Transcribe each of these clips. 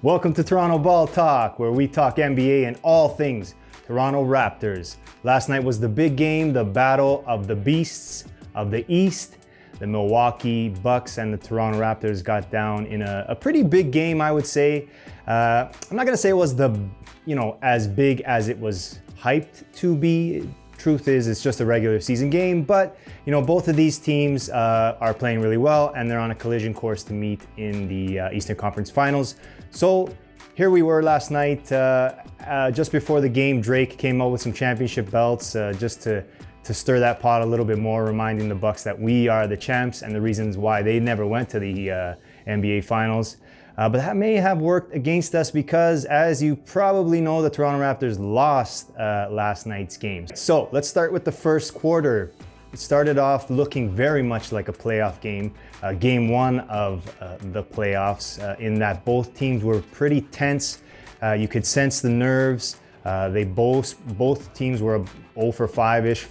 Welcome to Toronto Ball Talk, where we talk NBA and all things Toronto Raptors. Last night was the big game, the battle of the beasts of the East. The Milwaukee Bucks and the Toronto Raptors got down in a pretty big game, I would say. I'm not gonna say it was as big as it was hyped to be. Truth is, it's just a regular season game, but both of these teams are playing really well, and they're on a collision course to meet in the Eastern Conference Finals. So here we were last night, just before the game. Drake came out with some championship belts, just to stir that pot a little bit more, reminding the Bucks that we are the champs and the reasons why they never went to the NBA Finals. But that may have worked against us because, as you probably know, the Toronto Raptors lost last night's game. So let's start with the first quarter. It started off looking very much like a playoff game, game one of the playoffs, in that both teams were pretty tense. You could sense the nerves. Both teams were 0 for 5-ish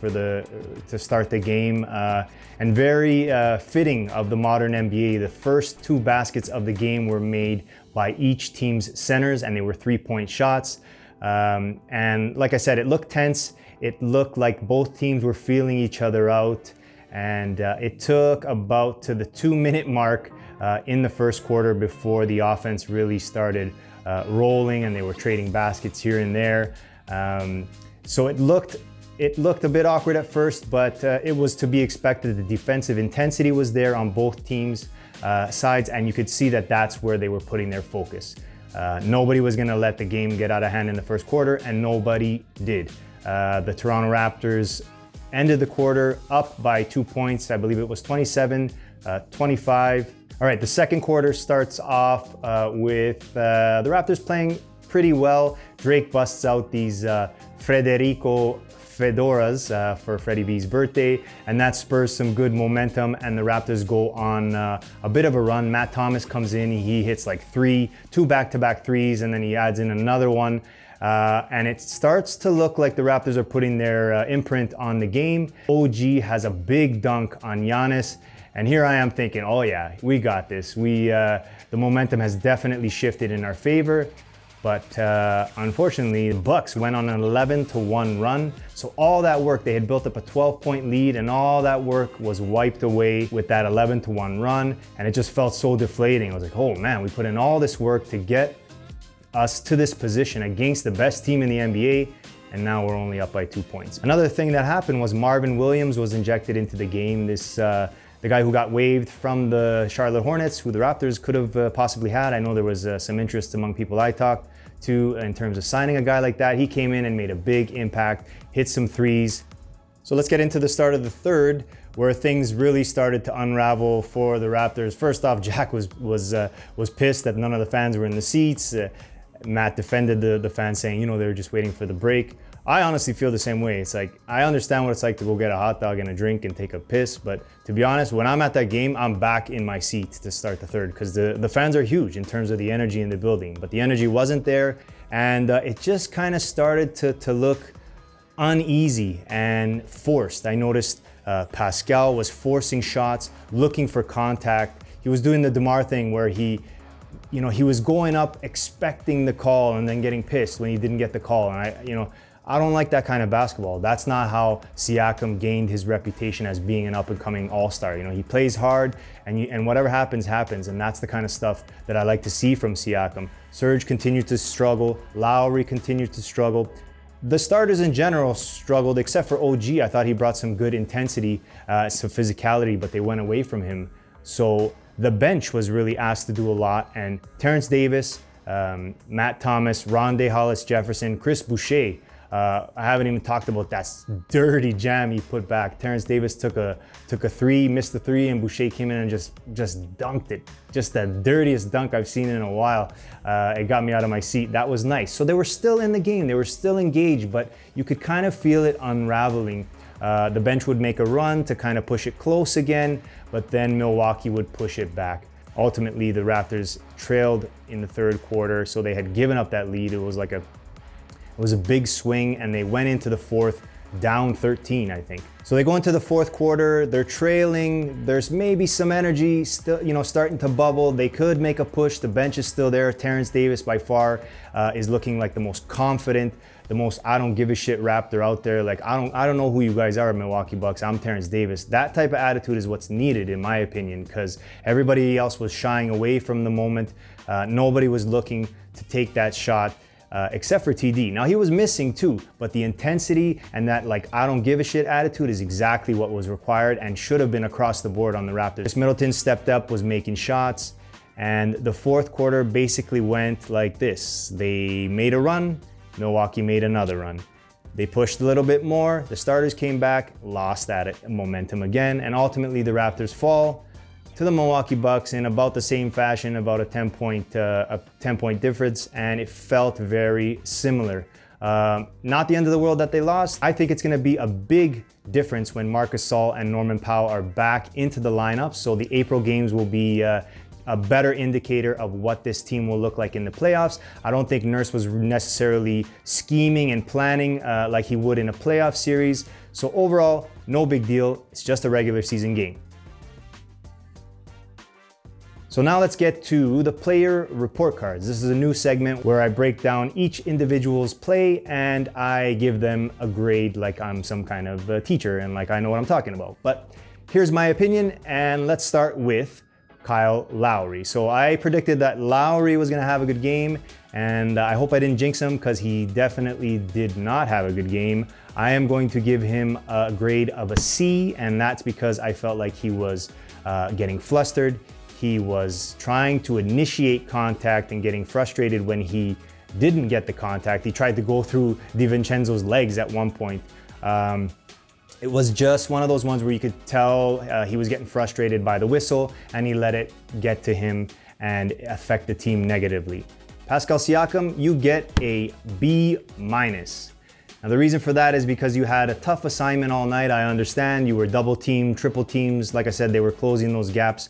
to start the game, and very fitting of the modern NBA. The first two baskets of the game were made by each team's centers, and they were 3-point shots. And like I said, it looked tense. It looked like both teams were feeling each other out, and it took about to the 2-minute mark in the first quarter before the offense really started rolling, and they were trading baskets here and there. So it looked a bit awkward at first, but it was to be expected. The defensive intensity was there on both teams' sides, and you could see that that's where they were putting their focus. Nobody was going to let the game get out of hand in the first quarter, and nobody did. The Toronto Raptors ended the quarter up by 2 points. I believe it was 27-25. All right, the second quarter starts off with the Raptors playing pretty well. Drake busts out these Federico fedoras for Freddie B's birthday, and that spurs some good momentum, and the Raptors go on a bit of a run. Matt Thomas comes in, he hits like two back-to-back threes, and then he adds in another one. And it starts to look like the Raptors are putting their imprint on the game. OG has a big dunk on Giannis, and here I am thinking, oh yeah, we got this. The momentum has definitely shifted in our favor. But unfortunately, the Bucks went on an 11-1 run. So all that work, they had built up a 12-point lead, and all that work was wiped away with that 11-1 run. And it just felt so deflating. I was like, oh man, we put in all this work to get us to this position against the best team in the NBA, and now we're only up by 2 points. Another thing that happened was Marvin Williams was injected into the game. The guy who got waived from the Charlotte Hornets, who the Raptors could have possibly had. I know there was some interest among people I talked to in terms of signing a guy like that. He came in and made a big impact, hit some threes. So let's get into the start of the third, where things really started to unravel for the Raptors. First off, Jack was pissed that none of the fans were in the seats. Matt defended the fans, saying, they were just waiting for the break. I honestly feel the same way. It's like, I understand what it's like to go get a hot dog and a drink and take a piss, but to be honest, when I'm at that game, I'm back in my seat to start the third, because the fans are huge in terms of the energy in the building, but the energy wasn't there, and it just kind of started to look uneasy and forced. I noticed Pascal was forcing shots, looking for contact. He was doing the DeMar thing where he was going up expecting the call and then getting pissed when he didn't get the call. And I don't like that kind of basketball. That's not how Siakam gained his reputation as being an up-and-coming all-star. He plays hard, and whatever happens, happens. And that's the kind of stuff that I like to see from Siakam. Serge continued to struggle. Lowry continued to struggle. The starters in general struggled, except for OG. I thought he brought some good intensity, some physicality, but they went away from him. So the bench was really asked to do a lot, and Terrence Davis, Matt Thomas, Rondé Hollis-Jefferson, Chris Boucher. I haven't even talked about that dirty jam he put back. Terrence Davis took a three, missed the three, and Boucher came in and just dunked it. Just the dirtiest dunk I've seen in a while. It got me out of my seat. That was nice. So they were still in the game. They were still engaged, but you could kind of feel it unraveling. The bench would make a run to kind of push it close again, but then Milwaukee would push it back. Ultimately, the Raptors trailed in the third quarter, so they had given up that lead. It was a big swing, and they went into the fourth down 13, I think. So they go into the fourth quarter, they're trailing, there's maybe some energy still, starting to bubble. They could make a push, the bench is still there. Terrence Davis by far is looking like the most confident, the most I don't give a shit Raptor out there. Like, I don't know who you guys are, Milwaukee Bucks. I'm Terrence Davis. That type of attitude is what's needed, in my opinion, because everybody else was shying away from the moment. Nobody was looking to take that shot. Except for TD. Now he was missing too, but the intensity and that I don't give a shit attitude is exactly what was required and should have been across the board on the Raptors. Chris Middleton stepped up, was making shots, and the fourth quarter basically went like this. They made a run, Milwaukee made another run. They pushed a little bit more, the starters came back, lost that momentum again, and ultimately the Raptors fall to the Milwaukee Bucks in about the same fashion, about a 10-point difference, and it felt very similar. Not the end of the world that they lost. I think it's gonna be a big difference when Marc Gasol and Norman Powell are back into the lineup, so the April games will be a better indicator of what this team will look like in the playoffs. I don't think Nurse was necessarily scheming and planning like he would in a playoff series, so overall, no big deal. It's just a regular season game. So now let's get to the player report cards. This is a new segment where I break down each individual's play and I give them a grade like I'm some kind of a teacher and like I know what I'm talking about. But here's my opinion, and let's start with Kyle Lowry. So I predicted that Lowry was gonna have a good game, and I hope I didn't jinx him because he definitely did not have a good game. I am going to give him a grade of a C, and that's because I felt like he was getting flustered. He was trying to initiate contact and getting frustrated when he didn't get the contact. He tried to go through DiVincenzo's legs at one point. It was just one of those ones where you could tell he was getting frustrated by the whistle and he let it get to him and affect the team negatively. Pascal Siakam, you get a B-. Now the reason for that is because you had a tough assignment all night. I understand you were double teamed, triple teams. Like I said, they were closing those gaps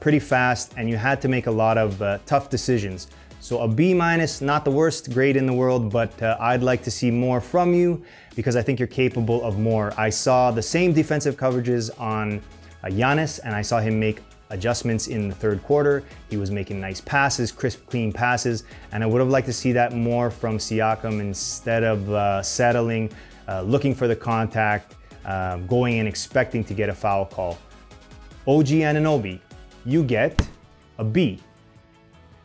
pretty fast, and you had to make a lot of tough decisions. So a B-, not the worst grade in the world, but I'd like to see more from you because I think you're capable of more. I saw the same defensive coverages on Giannis, and I saw him make adjustments in the third quarter. He was making nice passes, crisp, clean passes, and I would have liked to see that more from Siakam instead of settling, looking for the contact, going and expecting to get a foul call. OG Anunoby, you get a B.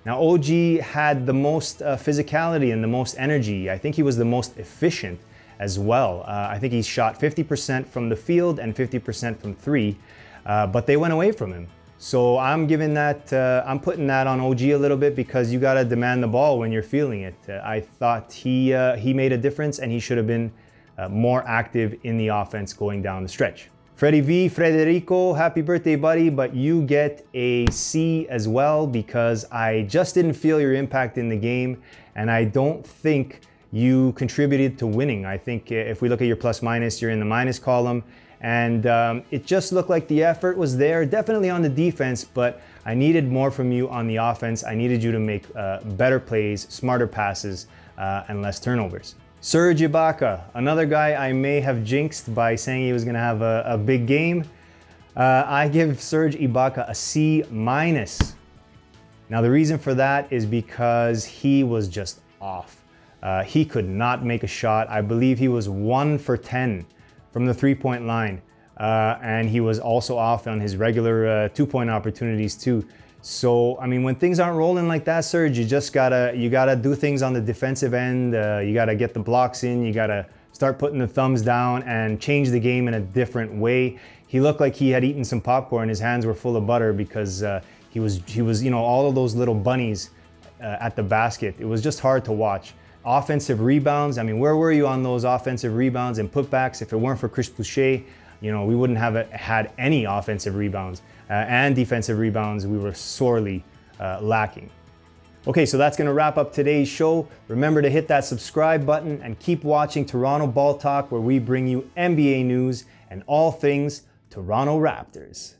Now OG had the most physicality and the most energy. I think he was the most efficient as well. I think he shot 50% from the field and 50% from three, but they went away from him. So I'm giving that, I'm putting that on OG a little bit because you gotta demand the ball when you're feeling it. I thought he made a difference and he should have been more active in the offense going down the stretch. Freddie V, Frederico, happy birthday, buddy, but you get a C as well because I just didn't feel your impact in the game, and I don't think you contributed to winning. I think if we look at your plus minus, you're in the minus column, and it just looked like the effort was there, definitely on the defense, but I needed more from you on the offense. I needed you to make better plays, smarter passes, and less turnovers. Serge Ibaka, another guy I may have jinxed by saying he was gonna have a big game. I give Serge Ibaka a C-. Now the reason for that is because he was just off. He could not make a shot. I believe he was 1 for 10 from the three-point line. And he was also off on his regular two-point opportunities too. So, I mean, when things aren't rolling like that, Serge, you gotta do things on the defensive end. You gotta get the blocks in. You gotta start putting the thumbs down and change the game in a different way. He looked like he had eaten some popcorn. His hands were full of butter because he was, all of those little bunnies at the basket. It was just hard to watch. Offensive rebounds. I mean, where were you on those offensive rebounds and putbacks? If it weren't for Chris Boucher, we wouldn't have had any offensive rebounds. And defensive rebounds, we were sorely lacking. Okay, so that's gonna wrap up today's show. Remember to hit that subscribe button and keep watching Toronto Ball Talk, where we bring you NBA news and all things Toronto Raptors.